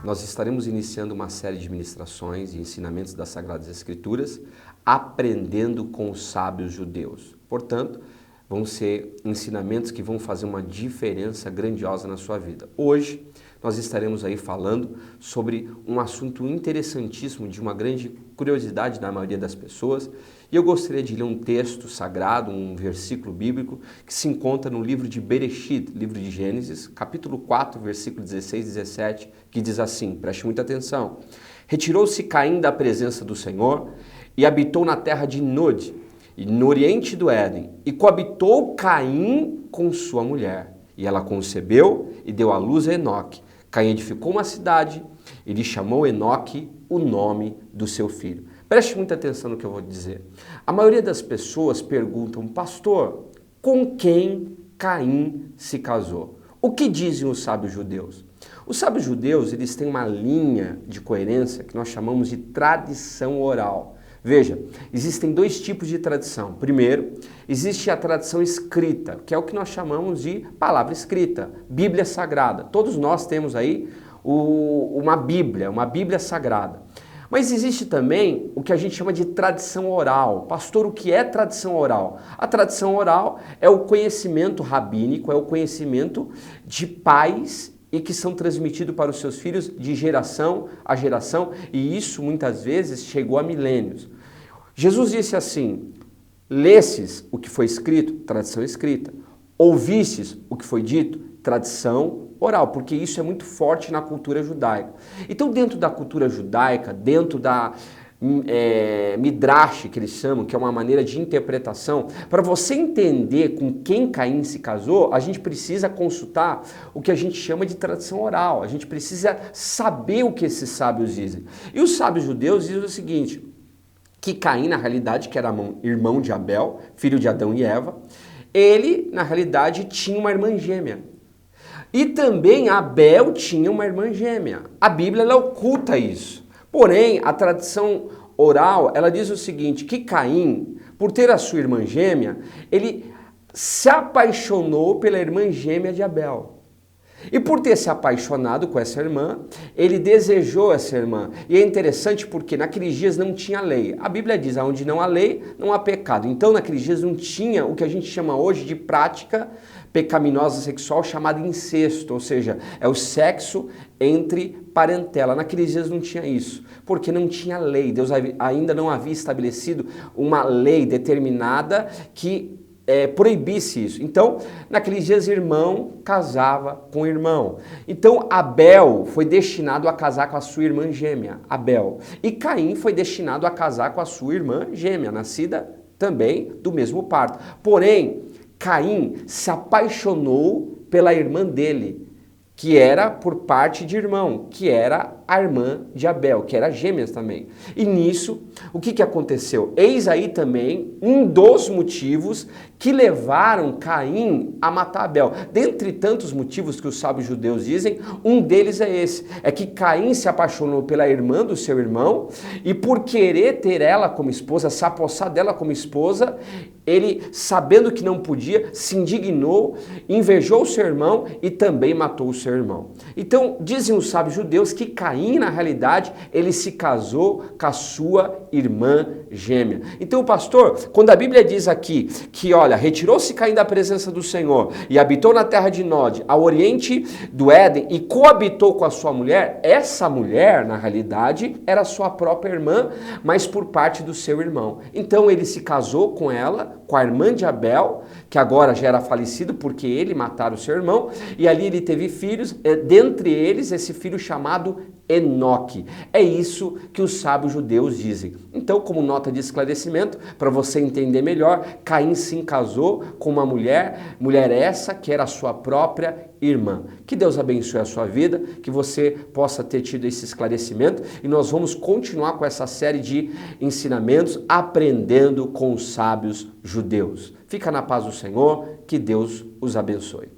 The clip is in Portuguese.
nós estaremos iniciando uma série de ministrações e ensinamentos das Sagradas Escrituras, aprendendo com os sábios judeus. Portanto, vão ser ensinamentos que vão fazer uma diferença grandiosa na sua vida. Hoje, nós estaremos aí falando sobre um assunto interessantíssimo, de uma grande curiosidade da maioria das pessoas, e eu gostaria de ler um texto sagrado, um versículo bíblico, que se encontra no livro de Bereshit, livro de Gênesis, capítulo 4, versículo 16 e 17, que diz assim, preste muita atenção: Retirou-se Caim da presença do Senhor e habitou na terra de Nod, e no oriente do Éden, e coabitou Caim com sua mulher, e ela concebeu e deu à luz a Enoque. Caim edificou uma cidade e lhe chamou Enoque o nome do seu filho. Preste muita atenção no que eu vou dizer. A maioria das pessoas perguntam, pastor, com quem Caim se casou? O que dizem os sábios judeus? Os sábios judeus, eles têm uma linha de coerência que nós chamamos de tradição oral. Veja, existem dois tipos de tradição. Primeiro, existe a tradição escrita, que é o que nós chamamos de palavra escrita, Bíblia Sagrada. Todos nós temos aí uma Bíblia Sagrada. Mas existe também o que a gente chama de tradição oral. Pastor, o que é tradição oral? A tradição oral é o conhecimento rabínico, é o conhecimento de pais e que são transmitidos para os seus filhos de geração a geração, e isso muitas vezes chegou a milênios. Jesus disse assim, lesses o que foi escrito, tradição escrita, ouvistes o que foi dito, tradição oral, porque isso é muito forte na cultura judaica. Então, dentro da cultura judaica, dentro da Midrash, que eles chamam, que é uma maneira de interpretação, para você entender com quem Caim se casou, a gente precisa consultar o que a gente chama de tradição oral, a gente precisa saber o que esses sábios dizem. E os sábios judeus dizem o seguinte, que Caim, na realidade, que era irmão de Abel, filho de Adão e Eva, ele, na realidade, tinha uma irmã gêmea. E também Abel tinha uma irmã gêmea. A Bíblia, ela oculta isso. Porém, a tradição oral, ela diz o seguinte, que Caim, por ter a sua irmã gêmea, ele se apaixonou pela irmã gêmea de Abel. E por ter se apaixonado com essa irmã, ele desejou essa irmã. E é interessante porque naqueles dias não tinha lei. A Bíblia diz, onde não há lei, não há pecado. Então naqueles dias não tinha o que a gente chama hoje de prática pecaminosa sexual chamada incesto, ou seja, é o sexo entre parentela. Naqueles dias não tinha isso, porque não tinha lei. Deus ainda não havia estabelecido uma lei determinada que proibisse isso. Então, naqueles dias, irmão casava com irmão. Então, Abel foi destinado a casar com a sua irmã gêmea, Abel. E Caim foi destinado a casar com a sua irmã gêmea, nascida também do mesmo parto. Porém, Caim se apaixonou pela irmã dele, que era por parte de irmão, que era a irmã de Abel, que era gêmeas também. E nisso, o que aconteceu? Eis aí também um dos motivos que levaram Caim a matar Abel. Dentre tantos motivos que os sábios judeus dizem, um deles é esse, é que Caim se apaixonou pela irmã do seu irmão e por querer ter ela como esposa, se apossar dela como esposa, ele, sabendo que não podia, se indignou, invejou o seu irmão e também matou o seu irmão. Então, dizem os sábios judeus que Caim, na realidade, ele se casou com a sua irmã gêmea. Então, pastor, quando a Bíblia diz aqui que, olha, retirou-se Caim da presença do Senhor e habitou na terra de Nod, ao oriente do Éden, e coabitou com a sua mulher, essa mulher, na realidade, era sua própria irmã, mas por parte do seu irmão. Então, ele se casou com ela, com a irmã de Abel, que agora já era falecido porque ele matara o seu irmão, e ali ele teve filhos, dentre eles esse filho chamado Enoque. É isso que os sábios judeus dizem. Então, como nota de esclarecimento, para você entender melhor, Caim se casou com uma mulher essa que era a sua própria irmã. Que Deus abençoe a sua vida, que você possa ter tido esse esclarecimento, e nós vamos continuar com essa série de ensinamentos, aprendendo com os sábios judeus. Fica na paz do Senhor, que Deus os abençoe.